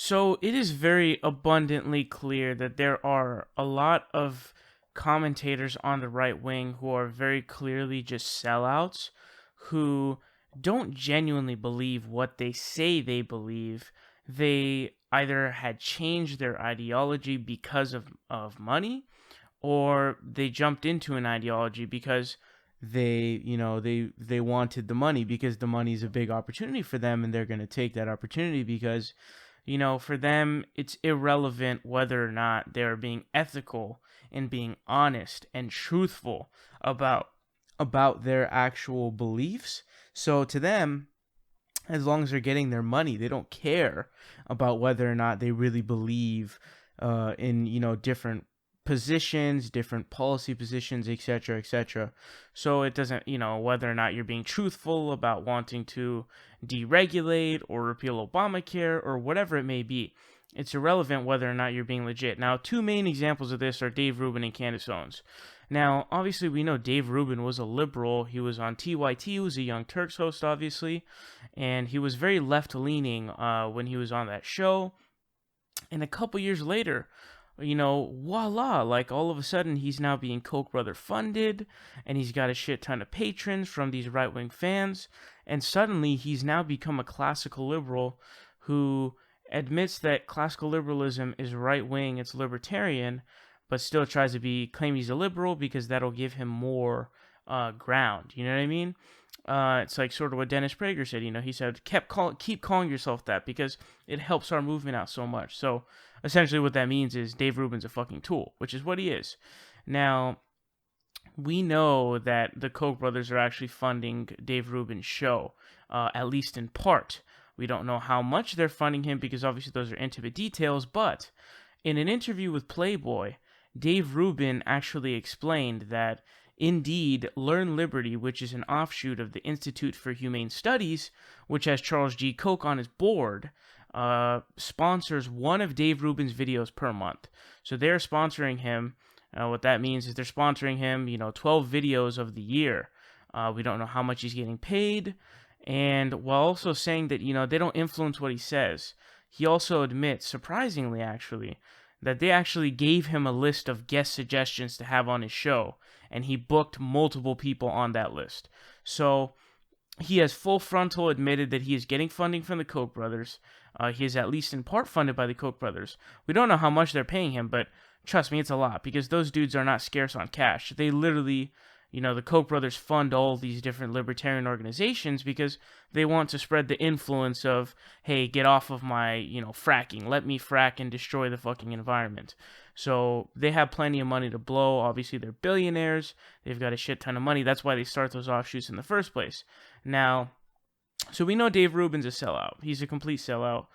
So it is very abundantly clear that there are a lot of commentators on the right wing who are very clearly just sellouts who don't genuinely believe what they say they believe. They either had changed their ideology because of money, or they jumped into an ideology because they wanted the money, because the money is a big opportunity for them, and they're going to take that opportunity because for them it's irrelevant whether or not they're being ethical and being honest and truthful about their actual beliefs. So to them, as long as they're getting their money, they don't care about whether or not they really believe in different positions, different policy positions, etc., etc. So it doesn't, whether or not you're being truthful about wanting to deregulate or repeal Obamacare or whatever it may be. It's irrelevant whether or not you're being legit. Now, two main examples of this are Dave Rubin and Candace Owens. Now, obviously, we know Dave Rubin was a liberal. He was on TYT, he was a Young Turks host, obviously, and he was very left-leaning when he was on that show. And a couple years later, voila, like all of a sudden he's now being Koch brother funded, and he's got a shit ton of patrons from these right-wing fans, and suddenly he's now become a classical liberal who admits that classical liberalism is right-wing, it's libertarian, but still tries to claim he's a liberal because that'll give him more ground. You know what I mean? It's like sort of what Dennis Prager said. He said, keep calling yourself that because it helps our movement out so much. So essentially what that means is Dave Rubin's a fucking tool, which is what he is. Now, we know that the Koch brothers are actually funding Dave Rubin's show, at least in part. We don't know how much they're funding him because obviously those are intimate details, but in an interview with Playboy, Dave Rubin actually explained that indeed Learn Liberty, which is an offshoot of the Institute for Humane Studies, which has Charles G. Koch on its board, sponsors one of Dave Rubin's videos per month. So they're sponsoring him. What that means is they're sponsoring him, 12 videos of the year. We don't know how much he's getting paid. And while also saying that, they don't influence what he says, he also admits, surprisingly actually, that they actually gave him a list of guest suggestions to have on his show, and he booked multiple people on that list. So he has full frontal admitted that he is getting funding from the Koch brothers. He is at least in part funded by the Koch brothers. We don't know how much they're paying him, but trust me, it's a lot, because those dudes are not scarce on cash. They literally, the Koch brothers fund all these different libertarian organizations because they want to spread the influence of, hey, get off of my, fracking. Let me frack and destroy the fucking environment. So they have plenty of money to blow. Obviously, they're billionaires. They've got a shit ton of money. That's why they start those offshoots in the first place. Now, so we know Dave Rubin's a sellout. He's a complete sellout.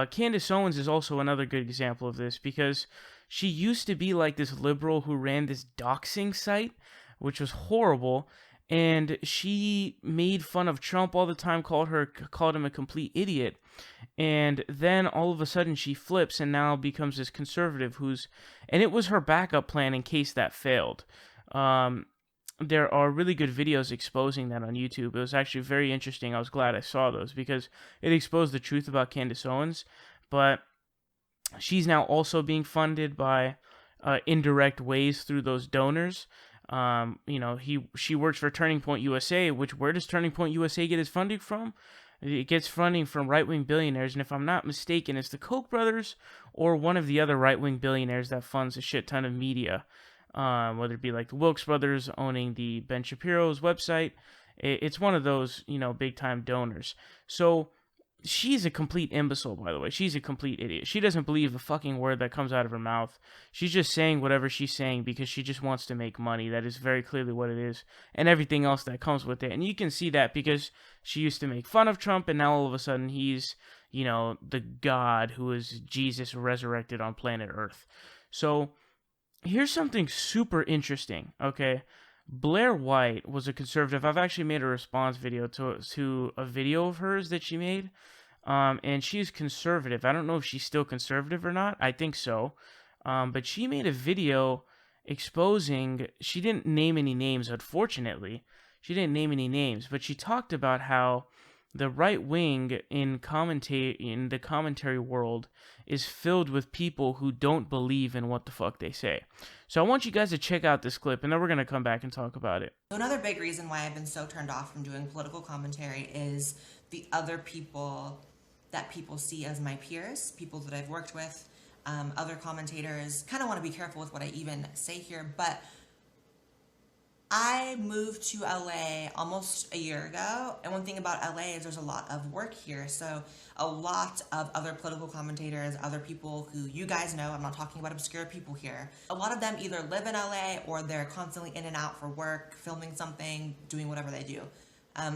Candace Owens is also another good example of this because she used to be like this liberal who ran this doxing site, which was horrible, and she made fun of Trump all the time, called him a complete idiot, and then all of a sudden she flips and now becomes this conservative and it was her backup plan in case that failed. There are really good videos exposing that on YouTube. It was actually very interesting. I was glad I saw those because it exposed the truth about Candace Owens, but she's now also being funded by indirect ways through those donors. She works for Turning Point USA, where does Turning Point USA get its funding from? It gets funding from right-wing billionaires, and if I'm not mistaken, it's the Koch brothers or one of the other right-wing billionaires that funds a shit ton of media, whether it be like the Wilkes brothers owning the Ben Shapiro's website. It's one of those, big-time donors. So she's a complete imbecile, by the way. She's a complete idiot. She doesn't believe a fucking word that comes out of her mouth. She's just saying whatever she's saying because she just wants to make money. That is very clearly what it is. And everything else that comes with it. And you can see that because she used to make fun of Trump, and now all of a sudden he's, the God who is Jesus resurrected on planet Earth. So here's something super interesting, okay? Blair White was a conservative. I've actually made a response video to a video of hers that she made. And she's conservative. I don't know if she's still conservative or not. I think so. But she made a video exposing, she didn't name any names, unfortunately. She didn't name any names, but she talked about how the right wing in the commentary world is filled with people who don't believe in what the fuck they say. So I want you guys to check out this clip, and then we're going to come back and talk about it. Another big reason why I've been so turned off from doing political commentary is the other people that people see as my peers, people that I've worked with, other commentators. Kind of want to be careful with what I even say here, but I moved to LA almost a year ago, and one thing about LA is there's a lot of work here. So a lot of other political commentators, other people who you guys know, I'm not talking about obscure people here, a lot of them either live in LA or they're constantly in and out for work, filming something, doing whatever they do.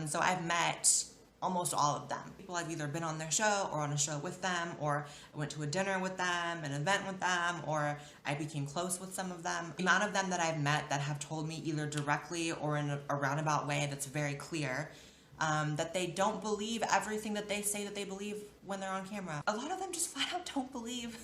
So I've met almost all of them. People I've either been on their show or on a show with them, or I went to a dinner with them, an event with them, or I became close with some of them. The amount of them that I've met that have told me either directly or in a roundabout way that's very clear that they don't believe everything that they say that they believe when they're on camera. A lot of them just flat out don't believe.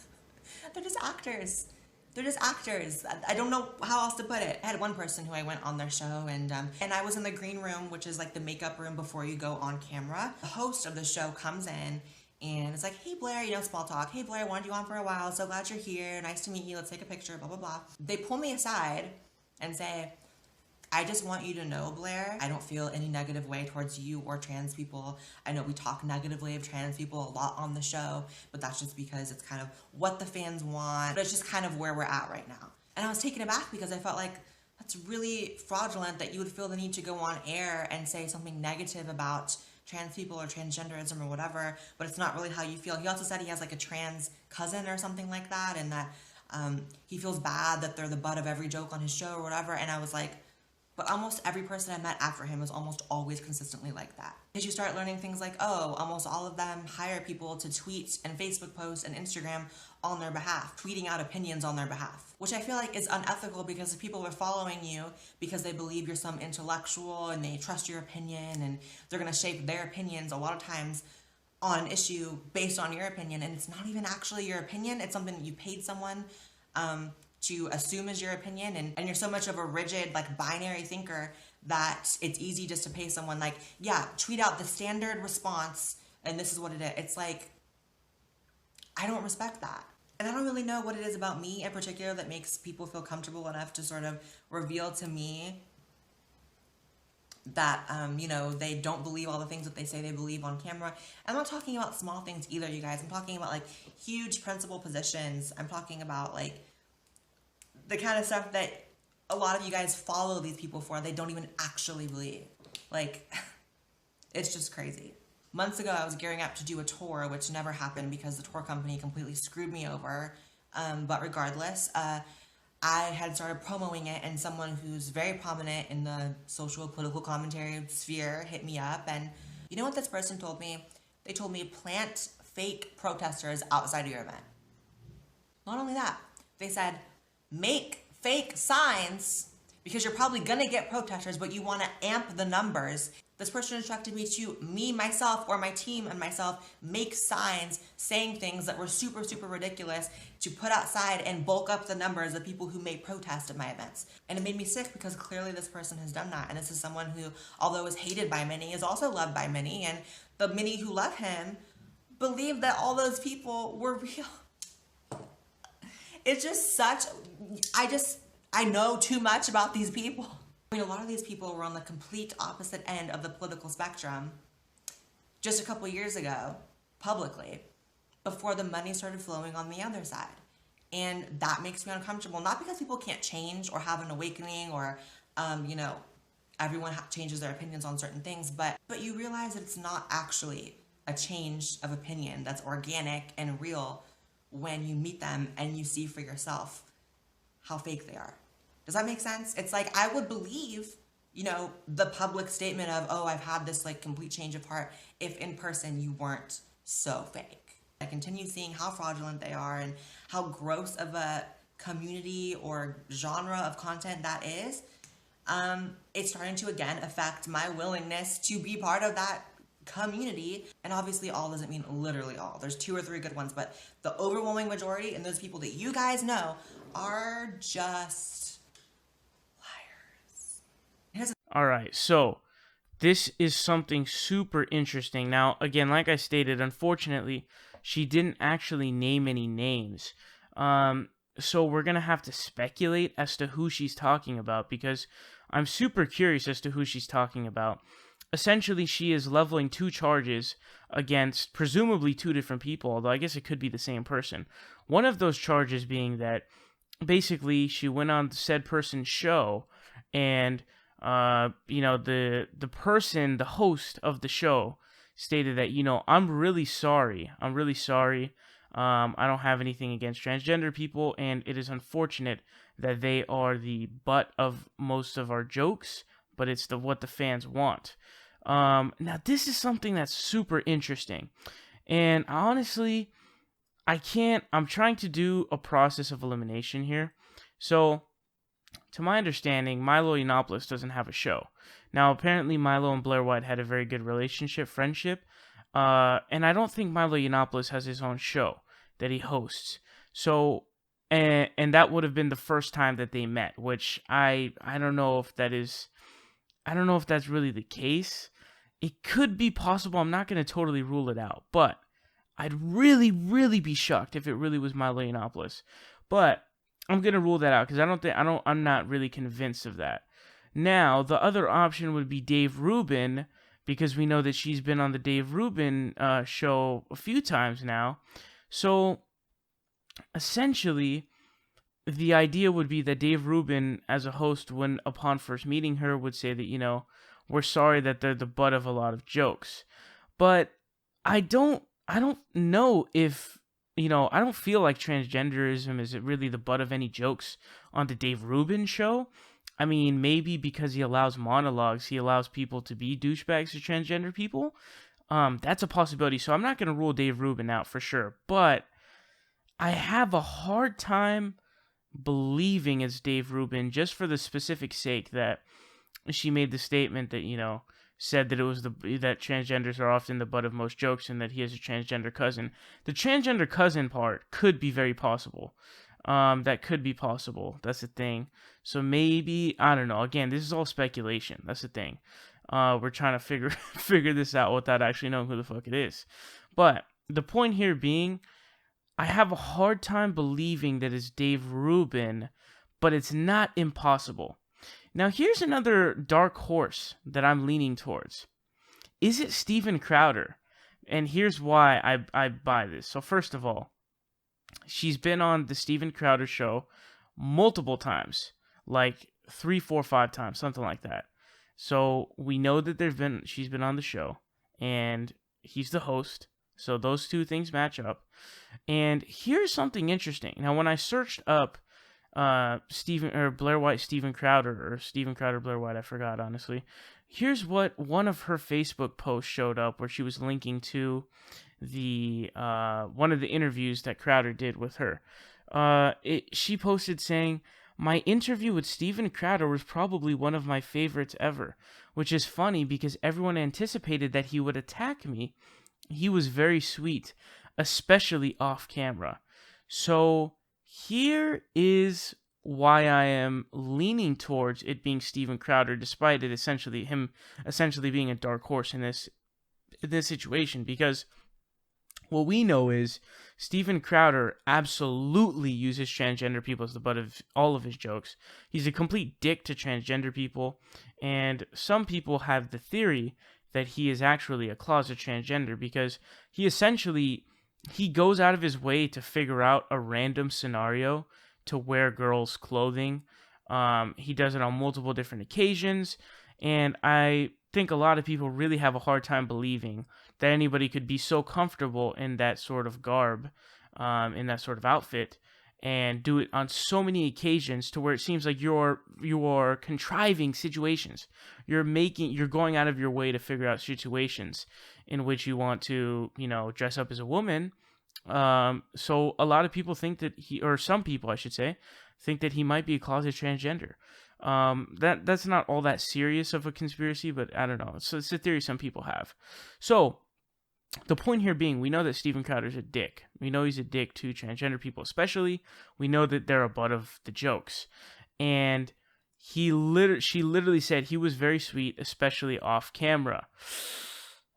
They're just actors. They're just actors. I don't know how else to put it. I had one person who I went on their show, and I was in the green room, which is like the makeup room before you go on camera. The host of the show comes in, and it's like, hey Blair, you know, small talk. Hey Blair, wanted you on for a while. So glad you're here. Nice to meet you. Let's take a picture, blah, blah, blah. They pull me aside and say, I just want you to know, Blair, I don't feel any negative way towards you or trans people. I know we talk negatively of trans people a lot on the show, but that's just because it's kind of what the fans want. But it's just kind of where we're at right now. And I was taken aback because I felt like that's really fraudulent that you would feel the need to go on air and say something negative about trans people or transgenderism or whatever, but it's not really how you feel. He also said he has like a trans cousin or something like that, and that he feels bad that they're the butt of every joke on his show or whatever. And I was like, but almost every person I met after him was almost always consistently like that. Because you start learning things like, oh, almost all of them hire people to tweet and Facebook post and Instagram on their behalf, tweeting out opinions on their behalf, which I feel like is unethical because if people are following you because they believe you're some intellectual and they trust your opinion and they're going to shape their opinions a lot of times on an issue based on your opinion, and it's not even actually your opinion, it's something that you paid someone to assume is your opinion, and you're so much of a rigid, like, binary thinker that it's easy just to pay someone, like, yeah, tweet out the standard response, and this is what it is. It's like, I don't respect that. And I don't really know what it is about me in particular that makes people feel comfortable enough to sort of reveal to me that, you know, they don't believe all the things that they say they believe on camera. I'm not talking about small things either, you guys. I'm talking about, like, huge principal positions. I'm talking about, like, the kind of stuff that a lot of you guys follow these people for, they don't even actually believe. Like, it's just crazy. Months ago, I was gearing up to do a tour, which never happened because the tour company completely screwed me over. But regardless, I had started promoting it, and someone who's very prominent in the social political commentary sphere hit me up. And you know what this person told me? They told me, plant fake protesters outside of your event. Not only that, they said, make fake signs because you're probably going to get protesters, but you want to amp the numbers. This person instructed me to, myself, or my team and myself, make signs saying things that were super, super ridiculous to put outside and bulk up the numbers of people who may protest at my events. And it made me sick because clearly this person has done that. And this is someone who, although is hated by many, is also loved by many. And the many who love him believe that all those people were real. It's just such, I know too much about these people. I mean, a lot of these people were on the complete opposite end of the political spectrum just a couple years ago, publicly, before the money started flowing on the other side. And that makes me uncomfortable, not because people can't change or have an awakening or, you know, everyone changes their opinions on certain things, but you realize that it's not actually a change of opinion that's organic and real when you meet them and you see for yourself how fake they are. Does that make sense? It's like, I would believe, you know, the public statement of, oh, I've had this like complete change of heart if in person you weren't so fake. I continue seeing how fraudulent they are and how gross of a community or genre of content that is. It's starting to, again, affect my willingness to be part of that community. And obviously all doesn't mean literally all. There's 2 or 3 good ones, but the overwhelming majority and those people that you guys know are just liars. All right, so this is something super interesting. Now, again, like I stated, unfortunately, she didn't actually name any names. Um, so we're gonna have to speculate as to who she's talking about because I'm super curious as to who she's talking about. Essentially, she is leveling two charges against presumably two different people, although I guess it could be the same person. One of those charges being that basically she went on said person's show and the person, the host of the show, stated that, I'm really sorry, I don't have anything against transgender people, and it is unfortunate that they are the butt of most of our jokes, but it's what the fans want. Now this is something that's super interesting, and honestly, I'm trying to do a process of elimination here. So, to my understanding, Milo Yiannopoulos doesn't have a show. Now, apparently, Milo and Blair White had a very good relationship, friendship, and I don't think Milo Yiannopoulos has his own show that he hosts. So, and that would have been the first time that they met, which I don't know if I don't know if that's really the case. It could be possible. I'm not going to totally rule it out, but I'd really, really be shocked if it really was Milo Yiannopoulos. But I'm gonna rule that out because I'm not really convinced of that. Now, the other option would be Dave Rubin, because we know that she's been on the Dave Rubin show a few times now. So, essentially, the idea would be that Dave Rubin, as a host, when upon first meeting her, would say that, we're sorry that they're the butt of a lot of jokes. But I don't know if, I don't feel like transgenderism is really the butt of any jokes on the Dave Rubin show. I mean, maybe because he allows monologues, he allows people to be douchebags to transgender people. That's a possibility. So I'm not going to rule Dave Rubin out for sure. But I have a hard time believing it's Dave Rubin just for the specific sake that she made the statement that, said that it was that transgenders are often the butt of most jokes and that he has a transgender cousin. The transgender cousin part could be very possible. That could be possible. That's the thing. So maybe, I don't know. Again, this is all speculation. That's the thing. We're trying to figure this out without actually knowing who the fuck it is. But the point here being, I have a hard time believing that it's Dave Rubin, but it's not impossible. Now, here's another dark horse that I'm leaning towards. Is it Steven Crowder? And here's why I buy this. So, first of all, she's been on the Steven Crowder show multiple times, like 3, 4, 5 times, something like that. So, we know that she's been on the show, and he's the host. So, those two things match up. And here's something interesting. Now, when I searched up Blair White, Steven Crowder, or Steven Crowder, Blair White, I forgot, honestly. Here's what one of her Facebook posts showed up, where she was linking to the one of the interviews that Crowder did with her. She posted saying, "My interview with Steven Crowder was probably one of my favorites ever," which is funny because everyone anticipated that he would attack me. He was very sweet, especially off camera. So here is why I am leaning towards it being Steven Crowder, despite it essentially being a dark horse in this situation, because what we know is Steven Crowder absolutely uses transgender people as the butt of all of his jokes. He's a complete dick to transgender people, and some people have the theory that he is actually a closet transgender because he goes out of his way to figure out a random scenario to wear girls' clothing. He does it on multiple different occasions, and I think a lot of people really have a hard time believing that anybody could be so comfortable in that sort of garb, in that sort of outfit, and do it on so many occasions to where it seems like you're contriving situations. You're going out of your way to figure out situations in which you want to, dress up as a woman. So a lot of people think that some people, I should say, think that he might be a closet transgender. That's not all that serious of a conspiracy, but I don't know. So it's a theory some people have. So the point here being, we know that Steven Crowder's a dick. We know he's a dick to transgender people, especially. We know that they're a butt of the jokes. And she literally said he was very sweet, especially off camera.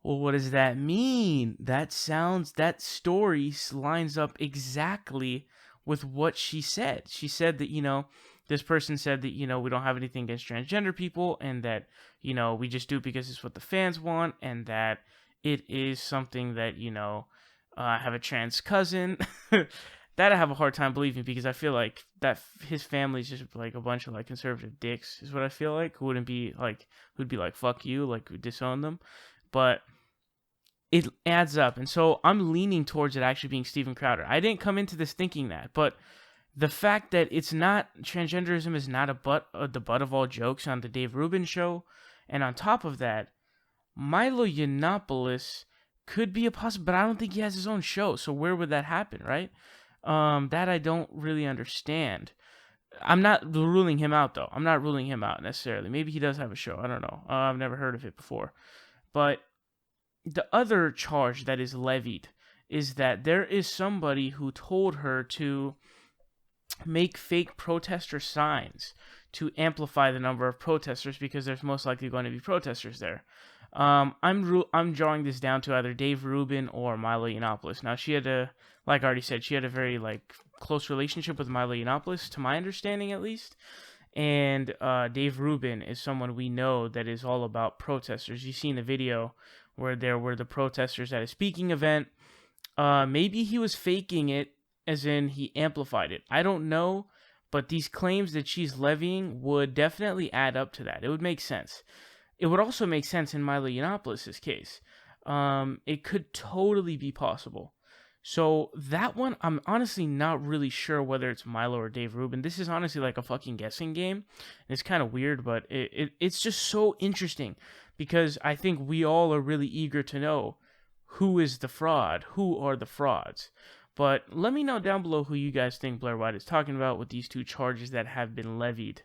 Well, what does that mean? That story lines up exactly with what she said. She said that, this person said that, we don't have anything against transgender people, and that, we just do it because it's what the fans want, and that it is something that, I have a trans cousin. That I have a hard time believing, because I feel like that his family's just like a bunch of like conservative dicks, is what I feel like, who'd be like, fuck you, like disown them. But it adds up. And so I'm leaning towards it actually being Steven Crowder. I didn't come into this thinking that, but the fact that it's not, transgenderism is not the butt of all jokes on the Dave Rubin show. And on top of that, Milo Yiannopoulos could be a possible, but I don't think he has his own show. So where would that happen, right? That I don't really understand. I'm not ruling him out, though. I'm not ruling him out necessarily. Maybe he does have a show. I don't know. I've never heard of it before. But the other charge that is levied is that there is somebody who told her to make fake protester signs to amplify the number of protesters, because there's most likely going to be protesters there. I'm drawing this down to either Dave Rubin or Milo Yiannopoulos. Now, like I already said, she had a very like close relationship with Milo Yiannopoulos, to my understanding at least. And Dave Rubin is someone we know that is all about protesters. You've seen the video where there were the protesters at a speaking event. Maybe he was faking it, as in he amplified it. I don't know, but these claims that she's levying would definitely add up to that. It would make sense. It would also make sense in Milo Yiannopoulos' case. It could totally be possible. So that one, I'm honestly not really sure whether it's Milo or Dave Rubin. This is honestly like a fucking guessing game. It's kind of weird, but it's just so interesting, because I think we all are really eager to know who is the fraud, who are the frauds. But let me know down below who you guys think Blair White is talking about with these two charges that have been levied.